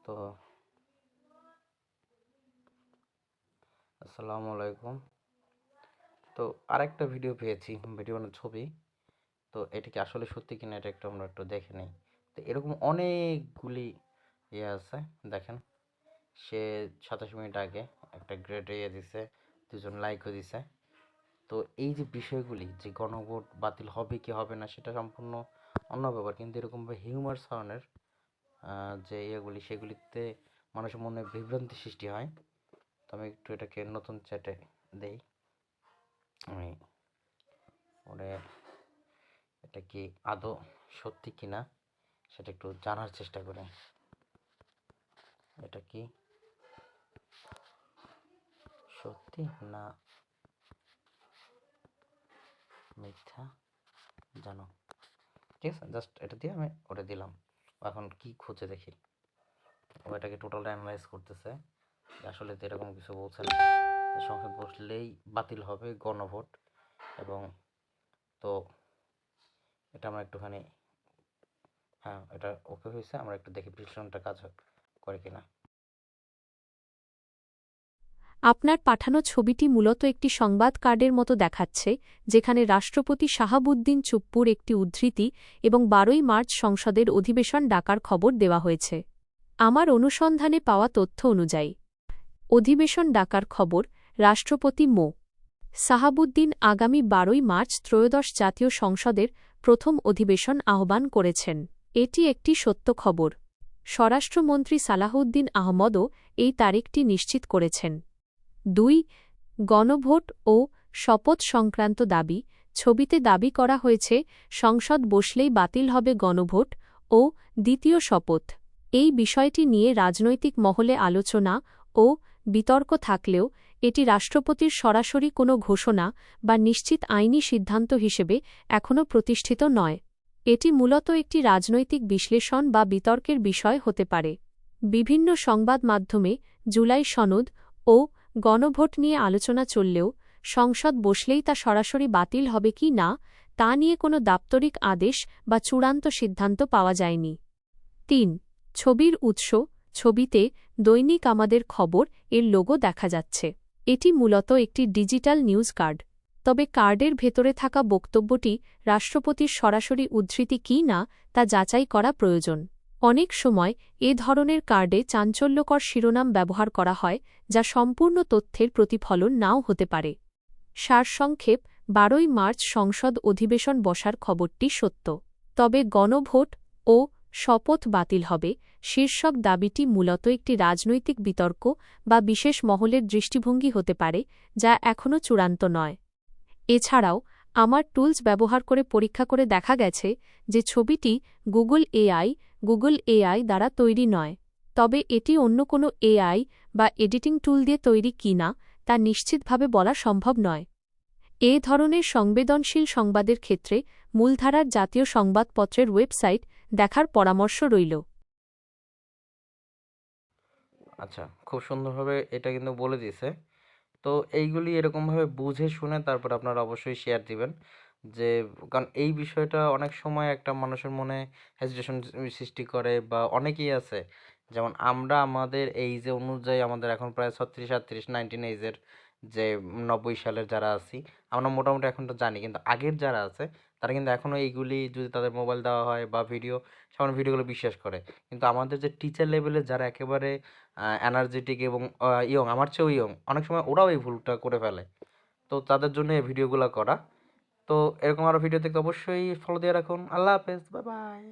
তো আসসালামু আলাইকুম। তো আরেকটা ভিডিও পেয়েছি, ভিডিও মানে ছবি। তো এটা কি আসলে সত্যি কিনা এটা আমরা একটু দেখে নিই। তো এরকম অনেকগুলি আছে, দেখেন। সে 27 মিনিট আগে একটা গ্রেড দিছে, 2জন লাইকও দিছে। তো এই যে বিষয়গুলি, যে গণভোট বাতিল হবে কি হবে না সেটা সম্পূর্ণ অন্য ব্যাপার, কিন্তু এরকমভাবে হিউমার সাউন্ডের যে ইয়েগুলি, সেগুলিতে মানুষের মনে বিভ্রান্তি সৃষ্টি হয়। তো আমি একটু এটাকে নতুন চ্যাটে দেই। আমি ওরে এটা কি আদৌ সত্যি কিনা সেটা একটু জানার চেষ্টা করি। এটা কি সত্যি না মিথ্যা জানো, ঠিক আছে। জাস্ট এটা দিয়ে আমি ওটা দিলাম। এখন কি খুঁজে দেখি। ও এটাকে টোটালটা অ্যানালাইজ করতেছে যে আসলে তো এরকম কিছু বলছে না, সংসদ বসলেই বাতিল হবে গণভোট। এবং তো এটা আমরা একটুখানি, হ্যাঁ এটা ওকে হয়েছে, আমরা একটু দেখি বিশ্লেষণটা কাজ করে কিনা। আপনার পাঠানো ছবিটি মূলত একটি সংবাদ কার্ডের মতো দেখাচ্ছে, যেখানে রাষ্ট্রপতি শাহাবুদ্দিন চুপ্পুর একটি উদ্ধৃতি এবং 12ই মার্চ সংসদের অধিবেশন ডাকার খবর দেওয়া হয়েছে। আমার অনুসন্ধানে পাওয়া তথ্য অনুযায়ী অধিবেশন ডাকার খবর, রাষ্ট্রপতি মো. সাহাবুদ্দিন আগামী 12ই মার্চ ত্রয়োদশ জাতীয় সংসদের প্রথম অধিবেশন আহ্বান করেছেন। এটি একটি সত্য খবর। স্বরাষ্ট্রমন্ত্রী সালাহউদ্দিন আহমদও এই তারিখটি নিশ্চিত করেছেন। 2. গণভোট ও শপথ সংক্রান্ত দাবি। ছবিতে দাবি করা হয়েছে সংসদ বসলেই বাতিল হবে গণভোট ও দ্বিতীয় শপথ। এই বিষয়টি নিয়ে রাজনৈতিক মহলে আলোচনা ও বিতর্ক থাকলেও এটি রাষ্ট্রপতির সরাসরি কোনো ঘোষণা বা নিশ্চিত আইনি সিদ্ধান্ত হিসেবে এখনও প্রতিষ্ঠিত নয়। এটি মূলত একটি রাজনৈতিক বিশ্লেষণ বা বিতর্কের বিষয় হতে পারে। বিভিন্ন সংবাদ মাধ্যমে জুলাই সনদ ও গণভোট নিয়ে আলোচনা চললেও সংসদ বসলেই তা সরাসরি বাতিল হবে কি না তা নিয়ে কোনো দাপ্তরিক আদেশ বা চূড়ান্ত সিদ্ধান্ত পাওয়া যায়নি। 3. ছবির উৎস। ছবিতে দৈনিক আমাদের খবর এর লোগো দেখা যাচ্ছে। এটি মূলত একটি ডিজিটাল নিউজ কার্ড। তবে কার্ডের ভেতরে থাকা বক্তব্যটি রাষ্ট্রপতির সরাসরি উদ্ধৃতি কি না তা যাচাই করা প্রয়োজন। অনেক সময় এ ধরনের কার্ডে চাঞ্চল্যকর শিরোনাম ব্যবহার করা হয়, যা সম্পূর্ণ তথ্যের প্রতিফলন নাও হতে পারে। সারসংক্ষেপ, 12ই মার্চ সংসদ অধিবেশন বসার খবরটি সত্য। তবে গণভোট ও শপথ বাতিল হবে শীর্ষক দাবিটি মূলত একটি রাজনৈতিক বিতর্ক বা বিশেষ মহলের দৃষ্টিভঙ্গি হতে পারে, যা এখনও চূড়ান্ত নয়। এছাড়াও আমার টুলস ব্যবহার করে পরীক্ষা করে দেখা গেছে যে ছবিটি গুগল এআই দ্বারা তৈরি নয়। তবে এটি অন্য কোনো এআই বা এডিটিং টুল দিয়ে তৈরি কিনা তা নিশ্চিতভাবে বলা সম্ভব নয়। এ ধরনের সংবেদনশীল সংবাদের ক্ষেত্রে মূলধারার জাতীয় সংবাদপত্রের ওয়েবসাইট দেখার পরামর্শ রইল। আচ্ছা, খুব সুন্দরভাবে এটা কিন্তু বলে দিয়েছে। তো এইগুলি এরকমভাবে বুঝে শুনে তারপর আপনারা অবশ্যই শেয়ার দিবেন। যে কারণ এই বিষয়টা অনেক সময় একটা মানুষের মনে হেজিটেশন সৃষ্টি করে, বা অনেকেই আছে যেমন আমরা আমাদের এইজ অনুযায়ী, আমাদের এখন প্রায় 36, 38, 19 এইজের, যে 90 সালের যারা আছি, আমরা মোটামুটি এখন তো জানি। কিন্তু আগের যারা আছে তারা কিন্তু এখনও এইগুলি যদি তাদের মোবাইল দেওয়া হয় বা ভিডিও, সামান্য ভিডিওগুলো বিশ্বাস করে। কিন্তু আমাদের যে টিচার লেভেলের যারা একেবারে এনার্জেটিক এবং ইয়ং, আমার চেয়েও ইয়ং, অনেক সময় ওরাও এই ভুলটা করে ফেলে। তো তাদের জন্য এই ভিডিওগুলো করা। তো এরকম আরও ভিডিও দেখতে অবশ্যই ফলো দিয়ে রাখুন। আল্লাহ হাফেজ, বাই বাই।